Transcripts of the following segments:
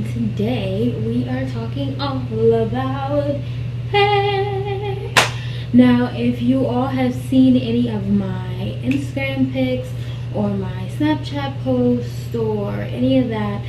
and today we are talking all about hair. Now, if you all have seen any of my Instagram pics or my Snapchat posts or any of that,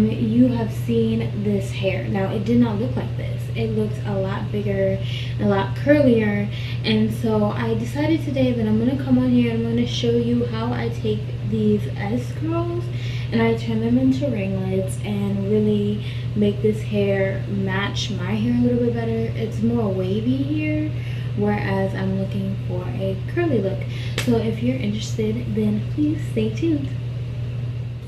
you have seen this hair. Now, it did not look like this. It looked a lot bigger, a lot curlier, and so I decided today that I'm going to come on here and I'm going to show you how I take these S curls and I turn them into ringlets and really make this hair match my hair a little bit better. It's more wavy here, whereas I'm looking for a curly look. So if you're interested, then please stay tuned.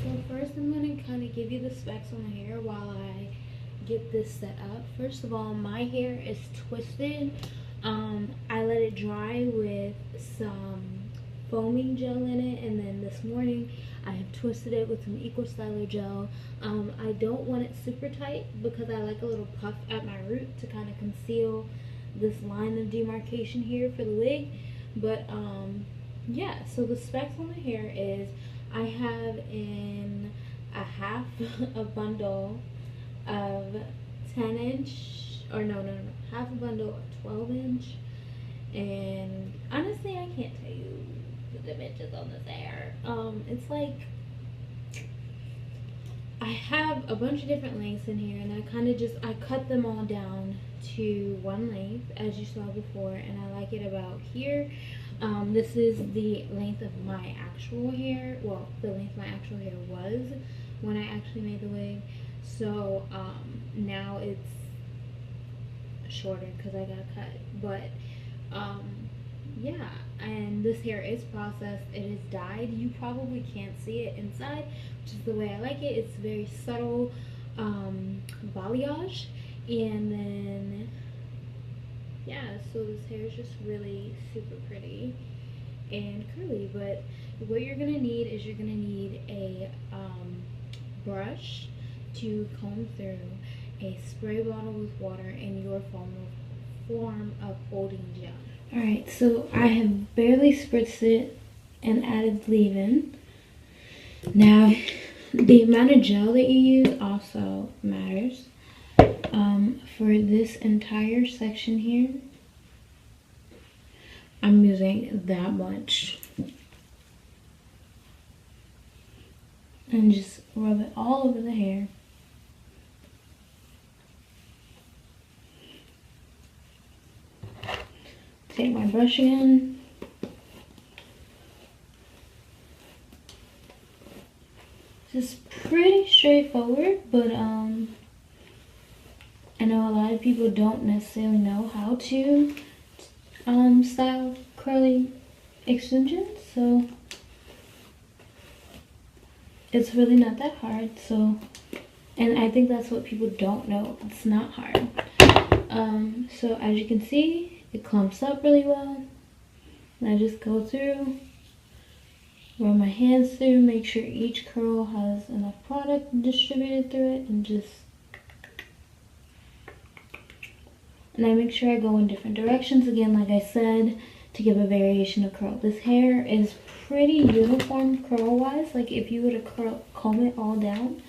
So first I'm going to kind of give you the specs on the hair while I get this set up. First of all, my hair is twisted. I let it dry with some foaming gel in it, and then this morning I have twisted it with some Eco Styler gel. I don't want it super tight because I like a little puff at my root to kind of conceal this line of demarcation here for the wig. But yeah, so the specs on the hair is I have in a half a bundle of 10-inch, or no, half a bundle of 12-inch, and honestly I can't tell you the dimensions on this hair. It's like I have a bunch of different lengths in here, and I cut them all down to one length as you saw before, and I like it about here. This is the length of my actual hair, well, the length my actual hair was when I actually made the wig. So now it's shorter because I got cut, but yeah, and this hair is processed. It is dyed. You probably can't see it inside, which is the way I like it. It's very subtle balayage, and then yeah, so this hair is just really super pretty and curly. But what you're gonna need is you're gonna need a brush to comb through, a spray bottle with water, and your form of holding gel. Alright, so I have barely spritzed it and added leave-in. Now, the amount of gel that you use also matters. For this entire section here, I'm using that much. And just rub it all over the hair. Take my brush again. Just pretty straightforward, but I know a lot of people don't necessarily know how to style curly extensions, so it's really not that hard. So, and I think that's what people don't know. It's not hard. So as you can see, it clumps up really well. And I just go through, run my hands through, make sure each curl has enough product distributed through it, and I make sure I go in different directions again, like I said, to give a variation of curl. This hair is pretty uniform curl-wise. Like if you were to comb it all down,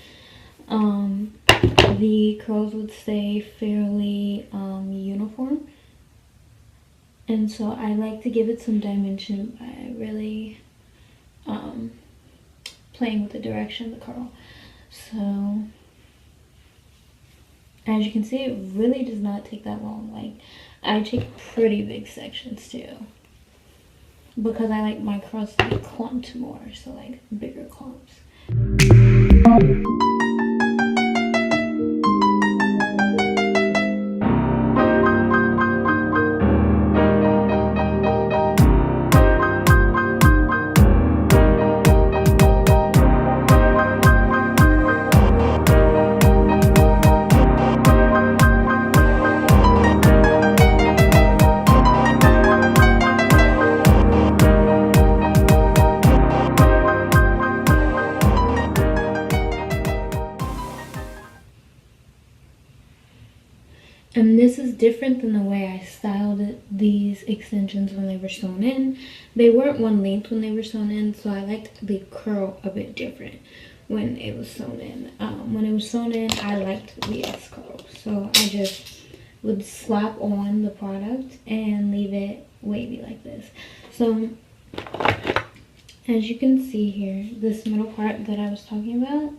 the curls would stay fairly uniform. And so I like to give it some dimension by really playing with the direction of the curl. So as you can see, it really does not take that long. Like, I take pretty big sections too, because I like my curls to be clumped more, so like bigger clumps. And this is different than the way I styled these extensions when they were sewn in. They weren't one length when they were sewn in, so I liked the curl a bit different. when it was sewn in. When it was sewn in, I liked the S curl, so I just would slap on the product and leave it wavy like this. So as you can see here, this middle part that I was talking about,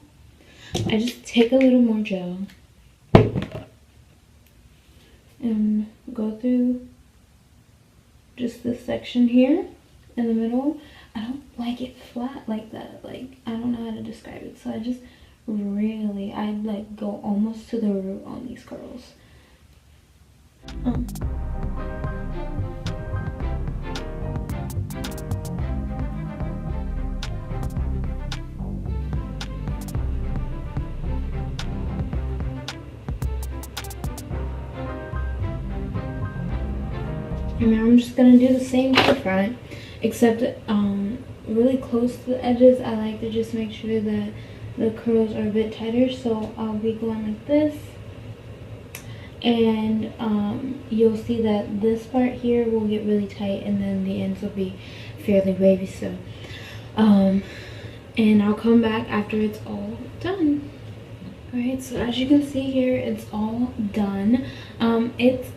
I just take a little more gel and go through just this section here in the middle. I don't like it flat like that. Like, I don't know how to describe it. So I just really, I like go almost to the root on these curls. And now I'm just gonna do the same to the front, except really close to the edges. I like to just make sure that the curls are a bit tighter, so I'll be going like this. And you'll see that this part here will get really tight, and then the ends will be fairly wavy. So and I'll come back after it's all done. Alright, so as you can see here, it's all done. It's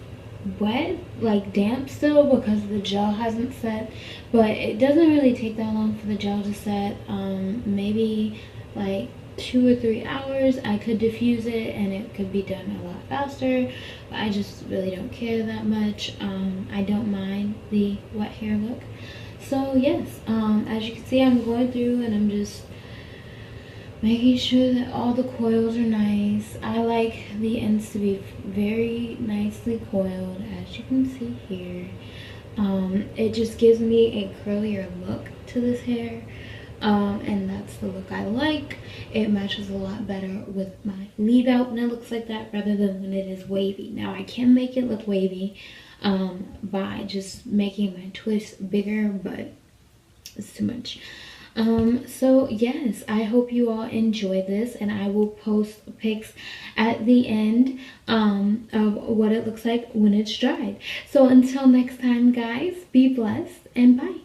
wet, like damp still, because the gel hasn't set, but it doesn't really take that long for the gel to set. Maybe like 2 or 3 hours. I could diffuse it and it could be done a lot faster, but I just really don't care that much. I don't mind the wet hair look. So yes, as you can see, I'm going through and I'm just making sure that all the coils are nice. I like the ends to be very nicely coiled, as you can see here. It just gives me a curlier look to this hair, and that's the look I like. It matches a lot better with my leave out when it looks like that, rather than when it is wavy. Now I can make it look wavy by just making my twist bigger, but it's too much. So yes, I hope you all enjoy this, and I will post pics at the end of what it looks like when it's dried. So until next time, guys, be blessed and bye.